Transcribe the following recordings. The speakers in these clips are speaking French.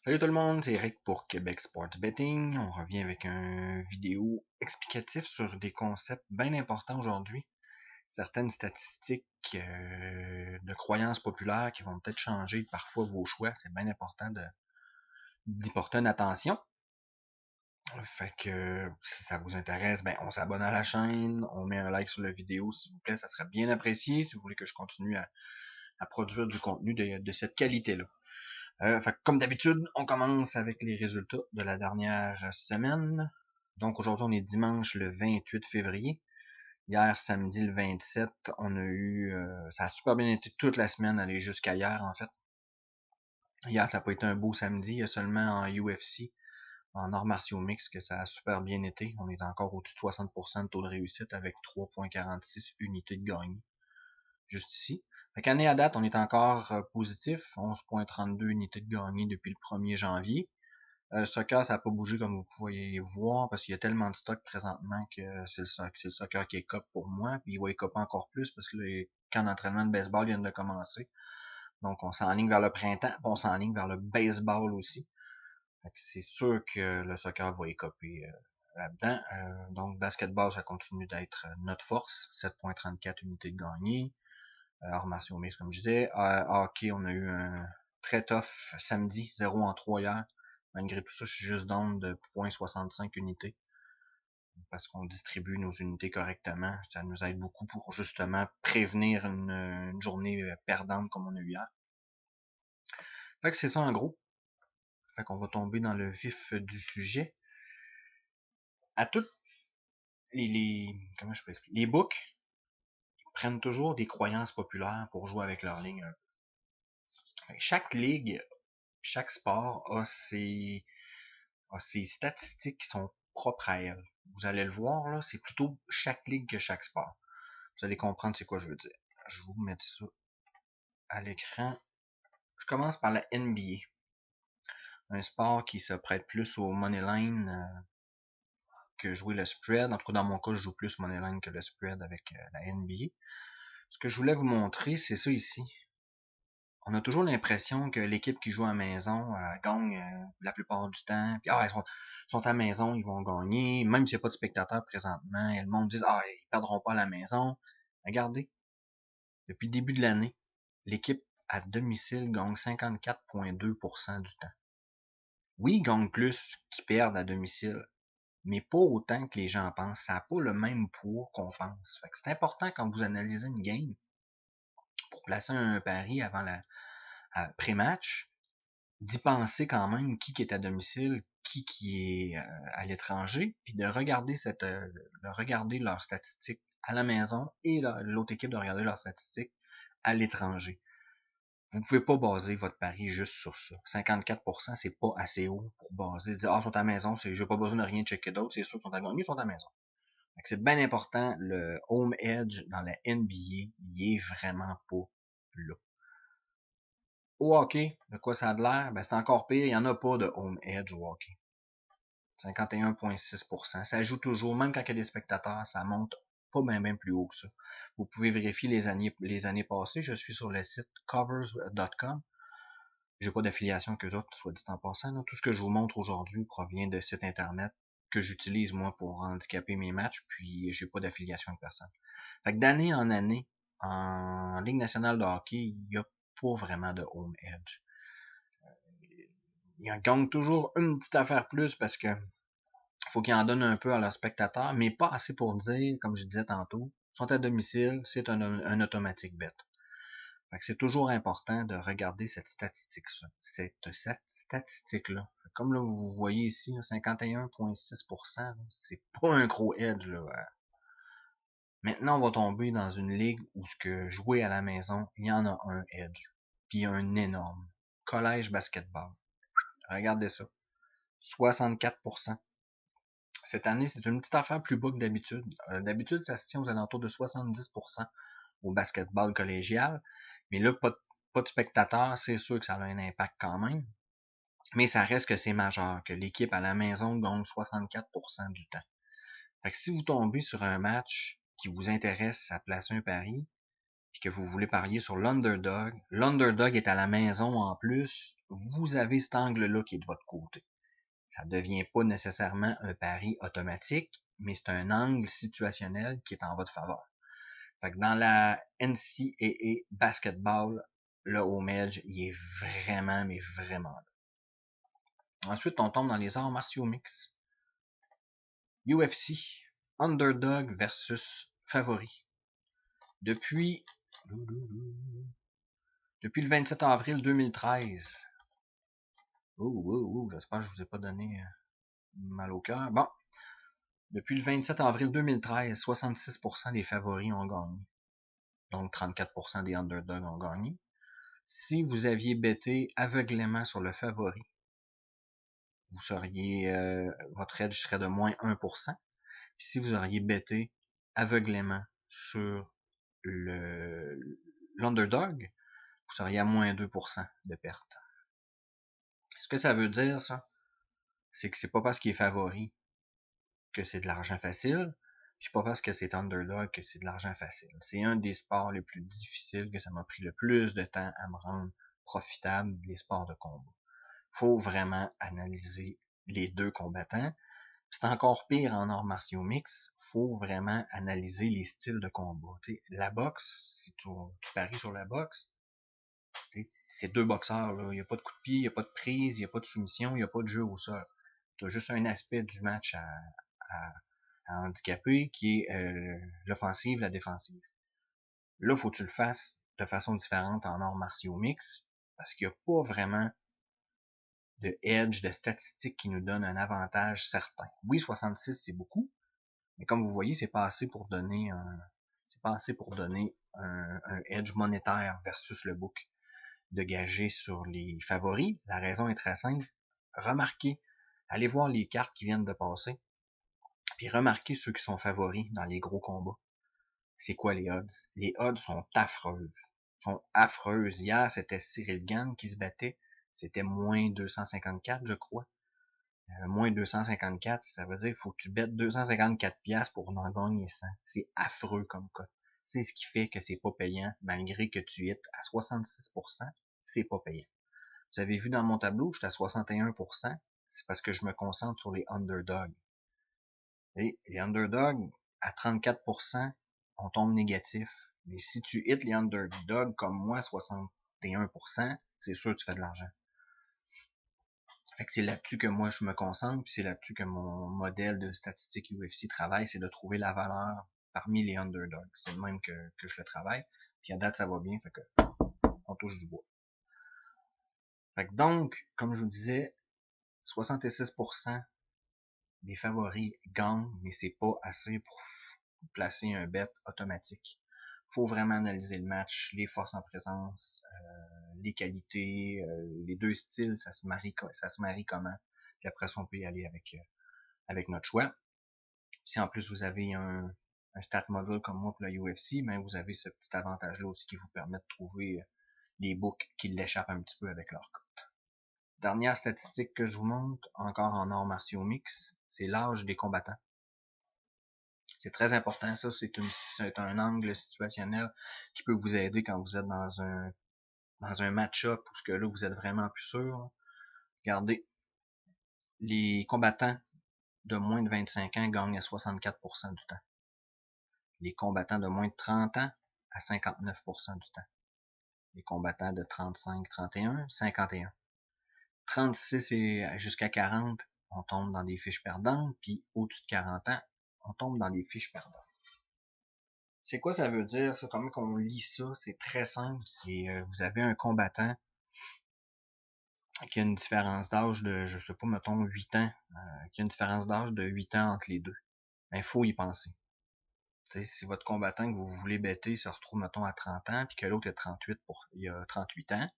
Salut tout le monde, c'est Eric pour Québec Sports Betting. On revient avec une vidéo explicative sur des concepts bien importants aujourd'hui. Certaines statistiques de croyances populaires qui vont peut-être changer parfois vos choix. C'est bien important d'y porter une attention. Fait que si ça vous intéresse, ben on s'abonne à la chaîne, on met un like sur la vidéo s'il vous plaît, ça serait bien apprécié si vous voulez que je continue à produire du contenu de cette qualité-là. Fait que, comme d'habitude, on commence avec les résultats de la dernière semaine. Donc aujourd'hui, on est dimanche le 28 février. Hier, samedi le 27, on a eu... ça a super bien été toute la semaine, aller jusqu'à hier en fait. Hier, ça n'a pas été un beau samedi, il y a seulement en UFC, en arts martiaux mix, que ça a super bien été. On est encore au-dessus de 60% de taux de réussite avec 3,46 unités de gagné. Juste ici. Fait qu'année à date, on est encore positif, 11,32 unités de gagné depuis le 1er janvier. Soccer, ça n'a pas bougé comme vous pouvez voir parce qu'il y a tellement de stock présentement que c'est le soccer qui est cop pour moi. Puis il va y coper encore plus parce que les camps d'entraînement de baseball viennent de commencer. Donc on s'enligne vers le printemps, puis on s'enligne vers le baseball aussi. Fait que c'est sûr que le soccer va y coper là-dedans. Donc basketball, ça continue d'être notre force. 7,34 unités de gagné. Arts martiaux mixtes, comme je disais. Hockey, on a eu un très tough samedi, 0 en 3 hier. Malgré tout ça, je suis juste down de 0,65 unités parce qu'on distribue nos unités correctement. Ça nous aide beaucoup pour justement prévenir une journée perdante comme on a eu hier. Fait que c'est ça en gros. Fait qu'on va tomber dans le vif du sujet. À toutes comment je peux expliquer? Les books prennent toujours des croyances populaires pour jouer avec leur ligne. Chaque ligue, chaque sport a ses statistiques qui sont propres à elle. Vous allez le voir, là, c'est plutôt chaque ligue que chaque sport. Vous allez comprendre c'est quoi je veux dire. Je vais vous mettre ça à l'écran. Je commence par la NBA. Un sport qui se prête plus au moneyline que jouer le spread. En tout cas, dans mon cas, je joue plus moneyline que le spread avec la NBA. Ce que je voulais vous montrer, c'est ça ici. On a toujours l'impression que l'équipe qui joue à la maison gagne la plupart du temps. Puis, ils sont à la maison, ils vont gagner. Même s'il n'y a pas de spectateurs présentement, et le monde dit ils perdront pas à la maison. Regardez, depuis le début de l'année, l'équipe à domicile gagne 54,2% du temps. Oui, ils gagnent plus qu'ils perdent à domicile, mais pas autant que les gens pensent. Ça n'a pas le même poids qu'on pense. Fait que c'est important quand vous analysez une game pour placer un pari avant la pré-match, d'y penser quand même qui est à domicile, qui est à l'étranger, puis de regarder leurs statistiques à la maison et l'autre équipe de regarder leurs statistiques à l'étranger. Vous ne pouvez pas baser votre pari juste sur ça. 54%, c'est pas assez haut pour baser. Dire, ils sont à la maison, j'ai pas besoin de rien checker d'autre, c'est sûr qu'ils sont à gagner, ils sont à la maison. C'est bien important, le home edge dans la NBA, il est vraiment pas là. Au hockey, de quoi ça a de l'air? Ben, c'est encore pire, il n'y en a pas de home edge au hockey. 51,6%. Ça joue toujours, même quand il y a des spectateurs, ça monte pas bien plus haut que ça. Vous pouvez vérifier les années passées. Je suis sur le site covers.com. J'ai pas d'affiliation qu'eux autres, soit dit en passant. Là. Tout ce que je vous montre aujourd'hui provient de sites internet que j'utilise moi pour handicaper mes matchs, puis j'ai pas d'affiliation avec personne. Fait que d'année en année, en Ligue nationale de hockey, il n'y a pas vraiment de home edge. Ils gagnent toujours une petite affaire plus parce que faut qu'ils en donnent un peu à leurs spectateurs, mais pas assez pour dire, comme je disais tantôt, sont à domicile, c'est un automatique bet. Fait que c'est toujours important de regarder cette statistique-là. Comme là, vous voyez ici, 51,6%, c'est pas un gros edge, là. Maintenant, on va tomber dans une ligue où ce que jouer à la maison, il y en a un edge. Puis un énorme. Collège basketball. Regardez ça. 64%. Cette année, c'est une petite affaire plus bas que d'habitude. D'habitude, ça se tient aux alentours de 70% au basketball collégial. Mais là, pas de spectateurs, c'est sûr que ça a un impact quand même. Mais ça reste que c'est majeur, que l'équipe à la maison gagne 64% du temps. Fait que si vous tombez sur un match qui vous intéresse à placer un pari, puis que vous voulez parier sur l'underdog est à la maison en plus, vous avez cet angle-là qui est de votre côté. Ça ne devient pas nécessairement un pari automatique, mais c'est un angle situationnel qui est en votre faveur. Fait que dans la NCAA basketball, le home edge, il est vraiment, mais vraiment là. Ensuite, on tombe dans les arts martiaux mix. UFC, underdog versus favori. Depuis le 27 avril 2013. J'espère que je vous ai pas donné mal au cœur. Bon, depuis le 27 avril 2013, 66% des favoris ont gagné. Donc 34% des underdogs ont gagné. Si vous aviez betté aveuglément sur le favori, vous seriez votre edge serait de moins 1%. Puis si vous auriez betté aveuglément sur l'underdog, vous seriez à moins 2% de perte. Ce que ça veut dire, ça, c'est que c'est pas parce qu'il est favori que c'est de l'argent facile, puis pas parce que c'est underdog que c'est de l'argent facile. C'est un des sports les plus difficiles, que ça m'a pris le plus de temps à me rendre profitable, les sports de combat. Faut vraiment analyser les deux combattants. C'est encore pire en arts martiaux mix. Faut vraiment analyser les styles de combat. T'sais, la boxe, si tu paries sur la boxe, c'est deux boxeurs. Il n'y a pas de coup de pied, il n'y a pas de prise, il n'y a pas de soumission, il n'y a pas de jeu au sol. Tu as juste un aspect du match à handicaper qui est l'offensive, la défensive. Là, faut que tu le fasses de façon différente en arts martiaux mix parce qu'il n'y a pas vraiment de edge, de statistiques qui nous donnent un avantage certain. Oui, 66, c'est beaucoup, mais comme vous voyez, c'est pas assez pour donner un edge monétaire versus le book de gager sur les favoris. La raison est très simple. Remarquez, allez voir les cartes qui viennent de passer, puis remarquez ceux qui sont favoris dans les gros combats. C'est quoi les odds? Les odds sont affreuses. Hier, c'était Cyril Gane qui se battait. C'était moins 254, je crois. Moins 254, ça veut dire qu'il faut que tu bettes 254 piastres pour en gagner 100. C'est affreux comme cote. C'est ce qui fait que c'est pas payant, malgré que tu es à 66%, c'est pas payant. Vous avez vu dans mon tableau, j'étais à 61%, c'est parce que je me concentre sur les underdogs. Et les underdogs, à 34%, on tombe négatif. Mais si tu hits les underdogs comme moi, 61%, c'est sûr que tu fais de l'argent. Fait que c'est là-dessus que moi je me concentre, puis c'est là-dessus que mon modèle de statistique UFC travaille, c'est de trouver la valeur parmi les underdogs. C'est le même que je le travaille. Puis à date, ça va bien, fait que on touche du bois. Fait que donc, comme je vous disais, 66% des favoris gagnent, mais c'est pas assez pour placer un bet automatique. Faut vraiment analyser le match, les forces en présence, les qualités, les deux styles, ça se marie comment. Puis après ça, on peut y aller avec notre choix. Si en plus vous avez un stat model comme moi pour la UFC, ben vous avez ce petit avantage-là aussi qui vous permet de trouver des books qui l'échappent un petit peu avec leur cote. Dernière statistique que je vous montre, encore en arts martiaux mix, c'est l'âge des combattants. C'est très important, ça, c'est un angle situationnel qui peut vous aider quand vous êtes dans un match-up où ce que là, vous êtes vraiment plus sûr. Regardez, les combattants de moins de 25 ans gagnent à 64% du temps. Les combattants de moins de 30 ans à 59% du temps. Les combattants de 35, 31, 51. 36 et jusqu'à 40, on tombe dans des fiches perdantes, puis au-dessus de 40 ans, on tombe dans des fiches perdantes. C'est quoi ça veut dire, ça? Comment qu'on lit ça? C'est très simple. Vous avez un combattant qui a une différence d'âge de, je sais pas, mettons 8 ans, qui a une différence d'âge de 8 ans entre les deux. Il faut y penser. T'sais, si votre combattant que vous voulez bêter se retrouve, mettons, à 30 ans, puis que l'autre il a 38 ans,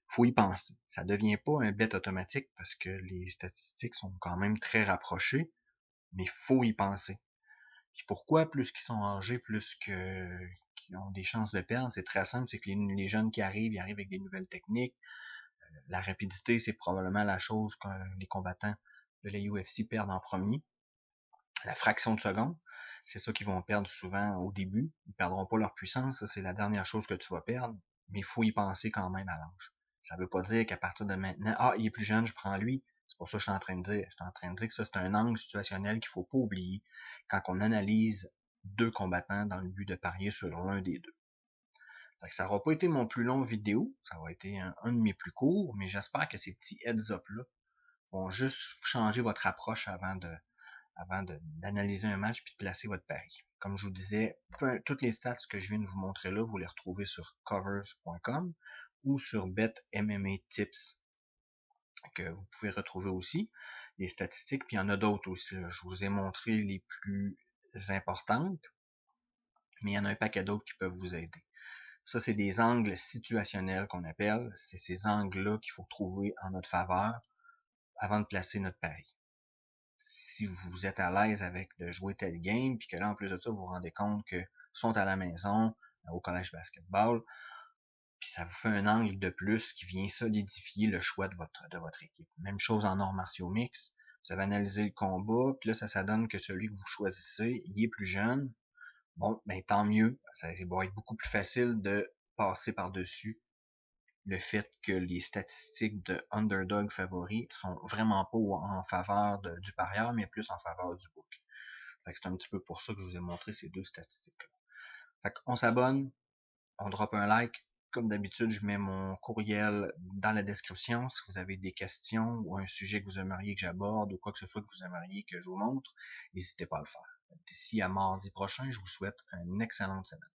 faut y penser. Ça devient pas un bet automatique parce que les statistiques sont quand même très rapprochées, mais faut y penser. Puis pourquoi plus qu'ils sont âgés, plus qu'ils ont des chances de perdre, c'est très simple, c'est que les jeunes qui arrivent, ils arrivent avec des nouvelles techniques. La rapidité, c'est probablement la chose que les combattants de la UFC perdent en premier. la fraction de seconde. C'est ça qu'ils vont perdre souvent au début. Ils ne perdront pas leur puissance, ça c'est la dernière chose que tu vas perdre, mais il faut y penser quand même à l'âge. Ça ne veut pas dire qu'à partir de maintenant, ah, il est plus jeune, je prends lui. C'est pas ça que je suis en train de dire. Je suis en train de dire que ça, c'est un angle situationnel qu'il faut pas oublier quand on analyse deux combattants dans le but de parier sur l'un des deux. Fait que ça n'aura pas été mon plus long vidéo, ça va être un de mes plus courts, mais j'espère que ces petits heads-up-là vont juste changer votre approche avant d'analyser un match puis de placer votre pari. Comme je vous disais, toutes les stats que je viens de vous montrer là, vous les retrouvez sur covers.com ou sur BetMMATips que vous pouvez retrouver aussi. Les statistiques, puis il y en a d'autres aussi. Là. Je vous ai montré les plus importantes, mais il y en a un paquet d'autres qui peuvent vous aider. Ça, c'est des angles situationnels qu'on appelle. C'est ces angles-là qu'il faut trouver en notre faveur avant de placer notre pari. Si vous êtes à l'aise avec de jouer tel game, puis que là, en plus de ça, vous vous rendez compte que sont à la maison, au collège basketball, puis ça vous fait un angle de plus qui vient solidifier le choix de votre équipe. Même chose en arts martiaux mix. Vous avez analysé le combat, puis là, ça donne que celui que vous choisissez, il est plus jeune. Bon, ben tant mieux. Ça va être beaucoup plus facile de passer par-dessus le fait que les statistiques de underdog favori sont vraiment pas en faveur du parieur, mais plus en faveur du book. C'est un petit peu pour ça que je vous ai montré ces deux statistiques-là. Fait qu'on s'abonne, on drop un like. Comme d'habitude, je mets mon courriel dans la description. Si vous avez des questions ou un sujet que vous aimeriez que j'aborde ou quoi que ce soit que vous aimeriez que je vous montre, n'hésitez pas à le faire. D'ici à mardi prochain, je vous souhaite une excellente semaine.